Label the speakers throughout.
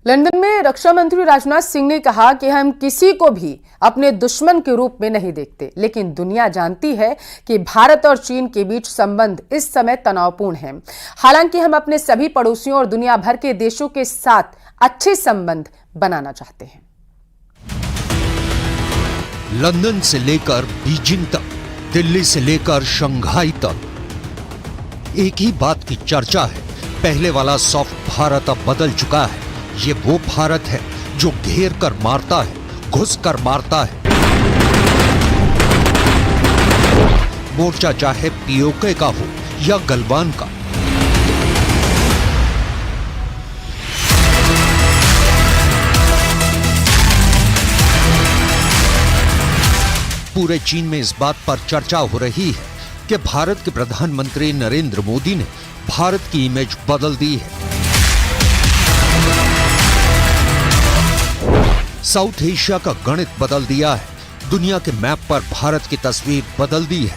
Speaker 1: London में रक्षा मंत्री राजनाथ सिंह ने कहा कि हम किसी को भी अपने दुश्मन के रूप में नहीं देखते, लेकिन दुनिया जानती है कि भारत और चीन के बीच संबंध इस समय तनावपूर्ण है। हालांकि हम अपने सभी पड़ोसियों और दुनिया भर के देशों के साथ अच्छे संबंध बनाना चाहते हैं।
Speaker 2: लंदन से लेकर बीजिंग तक, दिल्ली से लेकर शंघाई तक एक ही बात की चर्चा है। पहले वाला सॉफ्ट भारत अब बदल चुका है। ये वो भारत है जो घेर कर मारता है, घुस कर मारता है। मोर्चा चाहे पीओके का हो या गलवान का। पूरे चीन में इस बात पर चर्चा हो रही है कि भारत के प्रधानमंत्री नरेंद्र मोदी ने भारत की इमेज बदल दी है। साउथ एशिया का गणित बदल दिया है। दुनिया के मैप पर भारत की तस्वीर बदल दी है।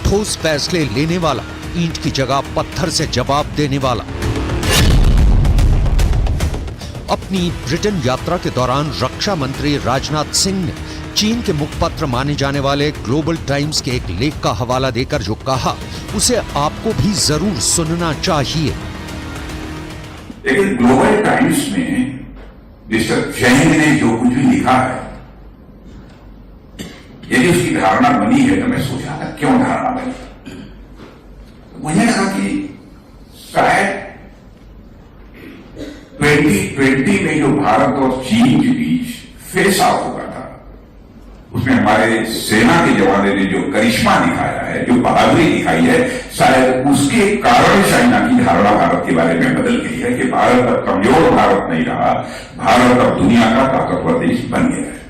Speaker 2: ठोस फैसले लेने वाला, ईंट की जगह पत्थर से जवाब देने वाला। अपनी ब्रिटेन यात्रा के दौरान रक्षा मंत्री राजनाथ सिंह ने चीन के मुखपत्र माने जाने वाले ग्लोबल टाइम्स के एक लेख का हवाला देकर जो कहा, उसे आपको भी जरूर सुनना चाहिए।
Speaker 3: लेकिन ग्लोबल टाइम्स में मिस्टर जैन ने जो कुछ भी लिखा है, यदि उसकी धारणा बनी है तो मैं सोचा था क्यों धारणा बनी। मुझे लगा कि शायद 2020 में जो भारत और चीन के बीच फेस आउट हुआ था, उसमें हमारे सेना के जवानों ने जो करिश्मा दिखाया है, जो बहादुरी दिखाई है, शायद उसके कारण चाइना की धारणा भारत के बारे में बदल गई है कि भारत अब कमजोर भारत नहीं रहा, भारत अब दुनिया का ताकतवर देश बन गया है।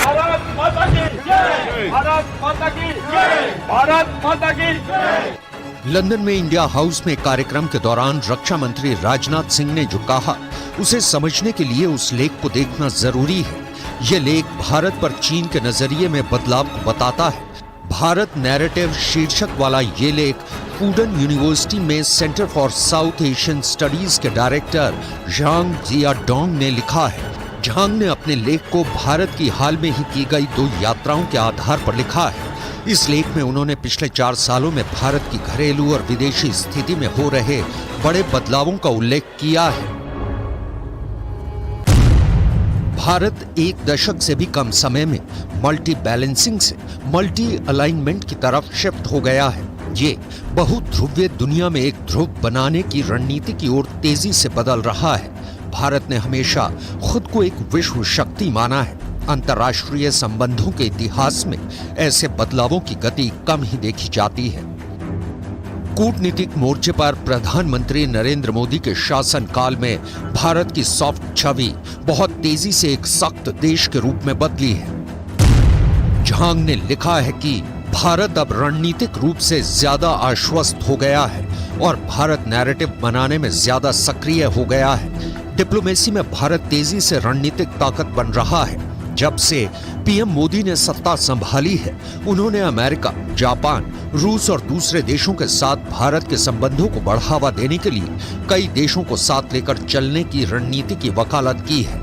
Speaker 4: भारत माता की जय! भारत माता की जय! भारत माता की जय!
Speaker 2: लंदन में इंडिया हाउस में कार्यक्रम के दौरान रक्षा मंत्री राजनाथ सिंह ने जो कहा, उसे समझने के लिए उस लेख को देखना जरूरी है। यह लेख भारत पर चीन के नजरिए में बदलाव को बताता है। भारत नैरेटिव शीर्षक वाला ये लेख फूडन यूनिवर्सिटी में centre for south Asian studies के डायरेक्टर झांग जियाडोंग ने लिखा है। झांग ने अपने लेख को भारत की हाल में ही की गई 2 यात्राओं के आधार पर लिखा है। इस लेख में उन्होंने पिछले 4 सालों में भारत की घरेलू और विदेशी स्थिति में हो रहे बड़े बदलावों का उल्लेख किया है। भारत 1 दशक से भी कम समय में मल्टी बैलेंसिंग से मल्टी अलाइनमेंट की तरफ शिफ्ट हो गया है। ये बहुध्रुवीय दुनिया में एक ध्रुव बनाने की रणनीति की ओर तेजी से बदल रहा है। भारत ने हमेशा खुद को एक विश्व शक्ति माना है। अंतर्राष्ट्रीय संबंधों के इतिहास में ऐसे बदलावों की गति कम ही देखी जाती है। कूटनीतिक मोर्चे पर प्रधानमंत्री नरेंद्र मोदी के शासनकाल में भारत की सॉफ्ट छवि बहुत तेजी से एक सख्त देश के रूप में बदली है। झांग ने लिखा है कि भारत अब रणनीतिक रूप से ज्यादा आश्वस्त हो गया है और भारत नैरेटिव बनाने में ज्यादा सक्रिय हो गया है। डिप्लोमेसी में भारत तेजी से रणनीतिक ताकत बन रहा है। जब से पीएम मोदी ने सत्ता संभाली है, उन्होंने अमेरिका, जापान, रूस और दूसरे देशों के साथ भारत के संबंधों को बढ़ावा देने के लिए कई देशों को साथ लेकर चलने की रणनीति की वकालत की है।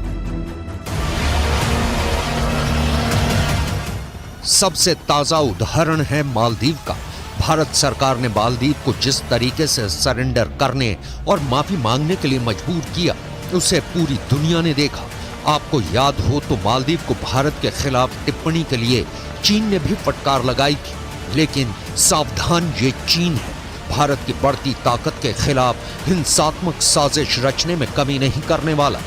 Speaker 2: सबसे ताजा उदाहरण है मालदीव का। भारत सरकार ने मालदीव को जिस तरीके से सरेंडर करने और माफी मांगने के लिए मजबूर किया, उसे पूरी दुनिया ने देखा। आपको याद हो तो मालदीव को भारत के खिलाफ टिप्पणी के लिए चीन ने भी फटकार लगाई थी। लेकिन सावधान, ये चीन है। भारत की बढ़ती ताकत के खिलाफ हिंसात्मक साजिश रचने में कमी नहीं करने वाला।